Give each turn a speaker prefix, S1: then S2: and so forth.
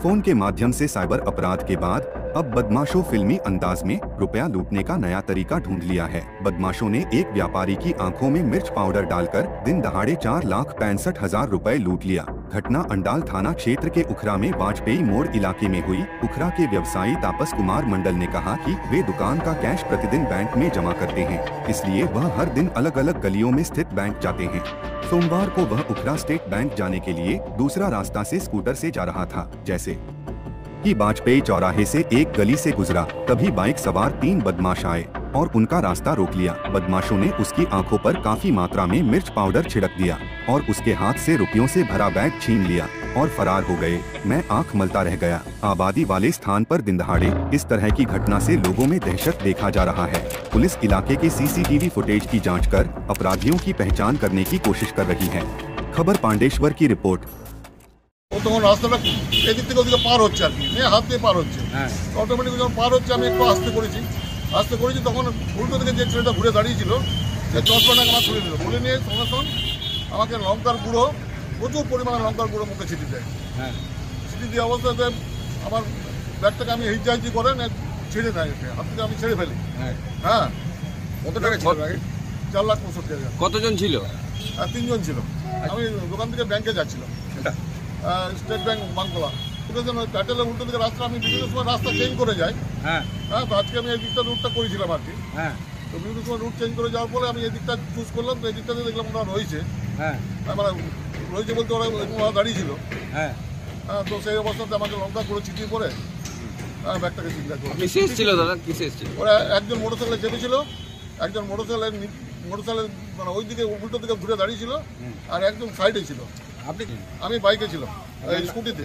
S1: Phone के माध्यम से साइबर अपराध के बाद अब बदमाशों फिल्मी अंदाज में रुपया लूटने का नया तरीका ढूंढ लिया है। बदमाशों ने एक व्यापारी की आंखों में मिर्च पाउडर डालकर दिन दहाड़े 4,65,000 रुपए लूट लिया। घटना अंडाल थाना क्षेत्र के उखरा में वाजपेयी मोड़ इलाके में हुई। उखरा के व्यवसायी तापस कुमार मंडल ने कहा कि वे दुकान का कैश प्रतिदिन बैंक में जमा करते हैं, इसलिए वह हर दिन अलग अलग गलियों में स्थित बैंक जाते हैं। सोमवार को वह उखरा स्टेट बैंक जाने के लिए दूसरा रास्ता से स्कूटर से जा रहा था। जैसे कि वाजपेयी चौराहे से एक गली से गुजरा, तभी बाइक सवार 3 बदमाश आए और उनका रास्ता रोक लिया। बदमाशों ने उसकी आंखों पर काफी मात्रा में मिर्च पाउडर छिड़क दिया और उसके हाथ से रुपयों से भरा बैग छीन लिया और फरार हो गए। मैं आंख मलता रह गया। आबादी वाले स्थान पर दिन दहाड़े इस तरह की घटना से लोगों में दहशत देखा जा रहा है। पुलिस इलाके के CCTV फुटेज की जाँच कर अपराधियों की पहचान करने की कोशिश कर रही है। खबर पांडेश्वर की रिपोर्ट।
S2: তখন রাস্তাটা এদিক থেকে ওদিকে পার হচ্ছে আর কি, হাত দিয়ে পার হচ্ছে। অটোমেটিক যখন পার হচ্ছে আমি একটু আস্তে করেছি তখন উল্টো থেকে যে ট্রেনটা ঘুরে দাঁড়িয়েছিল সে চশমাটাকে আমার খুলে নিল। খুলে নিয়ে সঙ্গে সঙ্গে আমাকে লঙ্কার গুঁড়ো, প্রচুর পরিমাণে লঙ্কার গুঁড়ো মুখে ছিটি দেয়। ছিটি দিয়ে অবস্থাতে আমার ব্যাগটাকে আমি হিচাহিচি করে ছেড়ে দেয়, হাত থেকে আমি ছেড়ে ফেলি। হ্যাঁ, কত টাকা ছিল? 4,65,000।
S3: কতজন ছিল?
S2: 3 জন ছিল। আমি দোকান থেকে ব্যাংকে যাচ্ছিলাম, স্টেট ব্যাংক বাংলা। প্যাটেলের উল্টো দিকে রাস্তা, আমি বিভিন্ন সময় রাস্তা চেঞ্জ করে যাই। হ্যাঁ, তো আজকে আমি এই দিকটা রুটটা করেছিলাম আর কি। তো বিভিন্ন সময় রুট চেঞ্জ করে যাওয়ার পরে আমি এই দিকটা চুজ করলাম। তো এই দিকটাতে দেখলাম ওরা রয়েছে। মানে রয়েছে বলতে ওরা দাঁড়িয়েছিল। হ্যাঁ, তো সেই অবস্থাতে আমাকে লঙ্কা করে ছিটিয়ে পরে ব্যাগটাকে চিন্তা করে ওরা একজন মোটরসাইকেলে চেপেছিল, একজন মোটরসাইকেলের মানে ওই দিকে উল্টো দিকে ঘুরে দাঁড়িয়েছিল, আর একজন সাইডে ছিল। আমি বাইকে ছিলাম, স্কুটিতে।